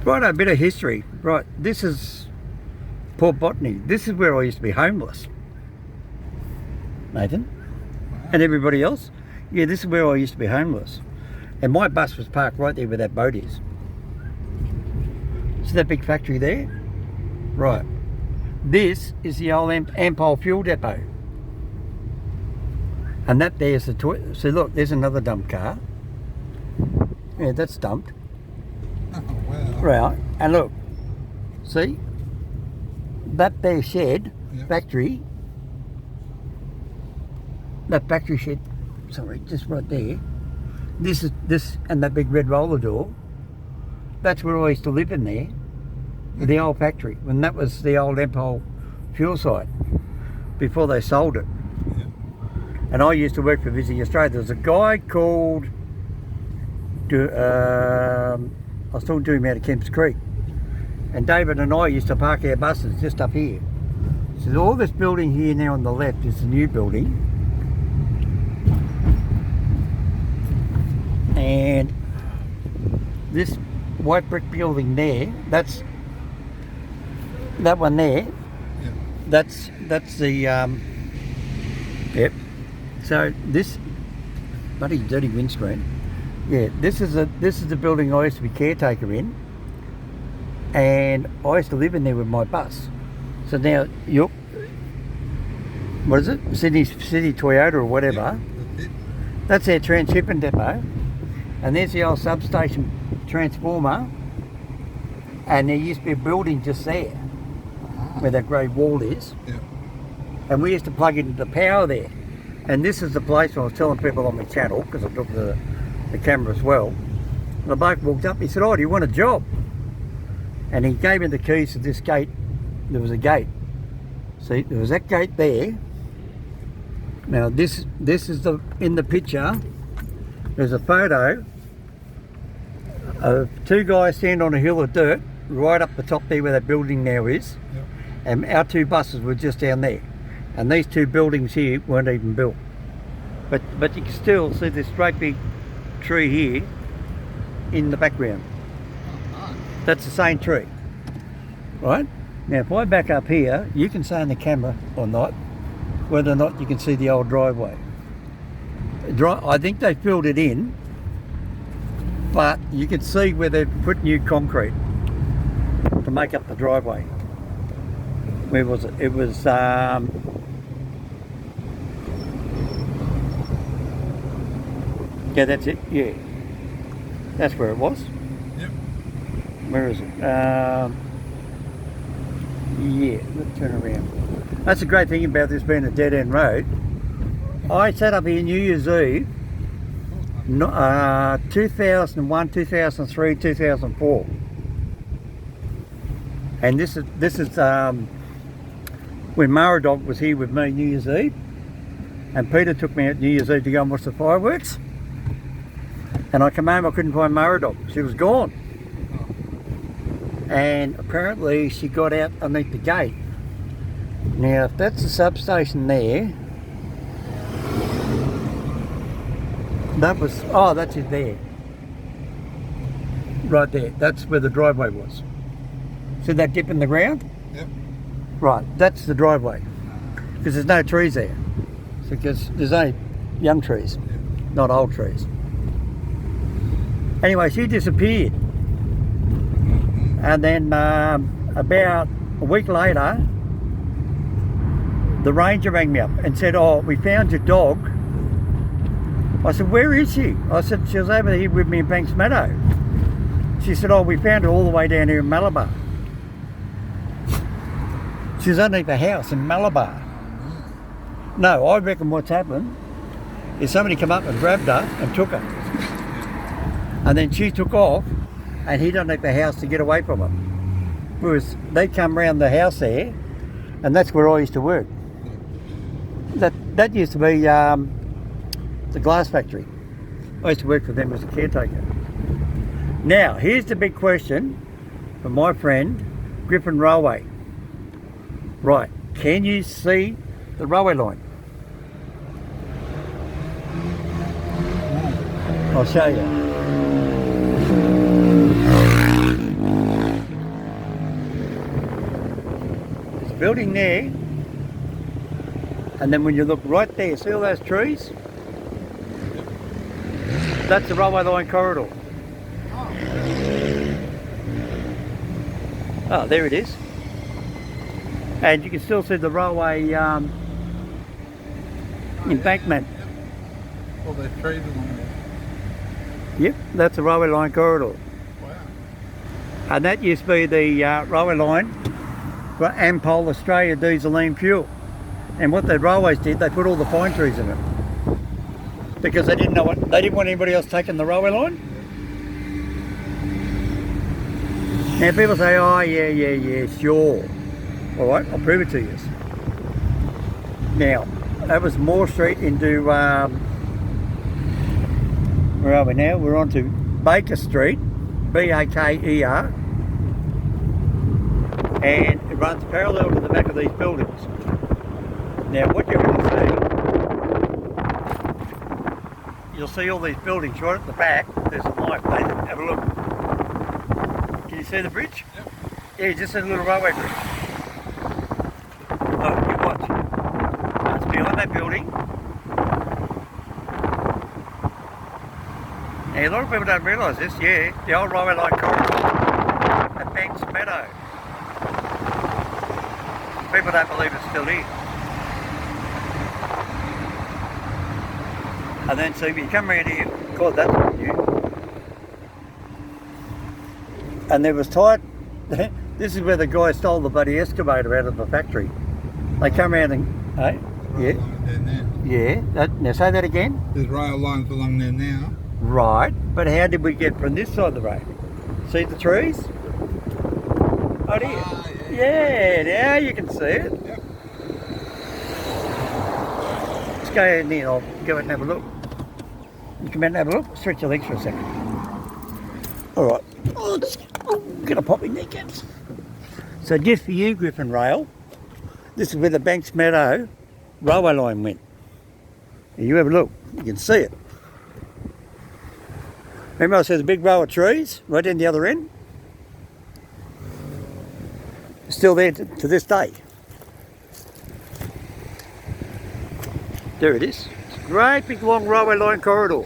Right, a bit of history. Right, this is Port Botany. This is where I used to be homeless. Nathan? Wow. And everybody else? Yeah, this is where I used to be homeless. And my bus was parked right there where that boat is. See that big factory there? Right. This is the old Ampol fuel depot. And that there's the toilet. So look, there's another dump car. Yeah, that's dumped. Oh, wow. Right. And look, see? That there shed, Yep. factory, that factory shed, sorry, just right there. This and that big red roller door. That's where I used to live in there, the old factory, when that was the old Ampol fuel site before they sold it. Yep. And I used to work for Visiting Australia. There was a guy called, I was talking to him out of Kemps Creek, and David and I used to park our buses just up here. So all this building here now on the left is the new building. And this white brick building there, that's that one there. Yep. That's the yep. So this bloody dirty windscreen. Yeah, this is the building I used to be caretaker in, and I used to live in there with my bus. So now what is it? Sydney Toyota or whatever. Yep. That's their transshipping depot. And there's the old substation transformer, and there used to be a building just there where that grey wall is, Yep. and we used to plug into the power there. And this is the place I was telling people on my channel, because I took the camera as well. The bloke walked up, he said, "Oh, do you want a job?" And he gave me the keys to this gate. There was a gate. See, there was that gate there. Now this is in the picture. There's a photo of two guys standing on a hill of dirt right up the top there where that building now is. Yep. And our two buses were just down there. And these two buildings here weren't even built. But you can still see this great big tree here in the background. Oh, That's the same tree. Right? Now if I back up here, you can say in the camera or not whether or not you can see the old driveway. I think they filled it in, but you can see where they've put new concrete to make up the driveway. Where was it? It was yeah, that's it. Yeah, that's where it was. Yep. Where is it? Yeah, let's turn around. That's the great thing about this being a dead end road. I sat up here New Year's Eve, 2001, 2003, 2004, and this is when Maradog was here with me New Year's Eve, and Peter took me out New Year's Eve to go and watch the fireworks, and I came home, I couldn't find Maradog. She was gone, and apparently she got out underneath the gate. Now if that's the substation there, that's it there. Right there, that's where the driveway was. See that dip in the ground? Yep. Right, that's the driveway. Because there's no trees there. Because there's no young trees, Yep. not old trees. Anyway, she disappeared. And then about a week later, the ranger rang me up and said, "Oh, we found your dog." I said, "Where is she?" I said, "She was over here with me in Banksmeadow." She said, "Oh, we found her all the way down here in Malabar." She was underneath the house in Malabar. No, I reckon what's happened is somebody come up and grabbed her and took her. And then she took off and hid underneath the house to get away from them. Whereas they come round the house there, and that's where I used to work. That used to be the glass factory. I used to work for them as a caretaker. Now, here's the big question from my friend, Griffin Railway. Right, can you see the railway line? I'll show you. building there, and then when you look right there, see all those trees? That's the railway line corridor. Oh, there it is. And you can still see the railway embankment. All those trees along there. Yep, that's the railway line corridor. Wow. And that used to be the railway line for Ampol Australia diesel fuel. And what the railways did, they put all the pine trees in it. Because they didn't want anybody else taking the railway line. Now people say, oh yeah, sure. All right, I'll prove it to you. Now, that was Moore Street into, where are we now? We're on to Baker Street, Baker. And it runs parallel to the back of these buildings. Now what you're going to see, you'll see all these buildings right at the back. There's a light. Have a look. Can you see the bridge? Yep. Yeah, just a little railway bridge. Look, you watch. It's behind that building. Now, a lot of people don't realise this, yeah. The old railway line corridor at banksmeadow. People don't believe it's still here. And then so you come around here, God, that's not new. And there was tight, this is where the guy stole the bloody excavator out of the factory. They come around and, hey, Rail lines there now. yeah, now say that again. There's rail lines along there now. Right, but how did we get from this side of the road? See the trees? Oh dear. Ah, Yeah, now you can see it. Yep. Let's go in there, I'll go out and have a look. You come out and have a look, stretch your legs for a second. Alright, get a pop in there, Caps. So just for you, Griffin Rail, this is where the banksmeadow railway line went. And you have a look, you can see it. Remember I said there's a big row of trees right down the other end? Still there to this day. There it is. It's a great big long railway line corridor.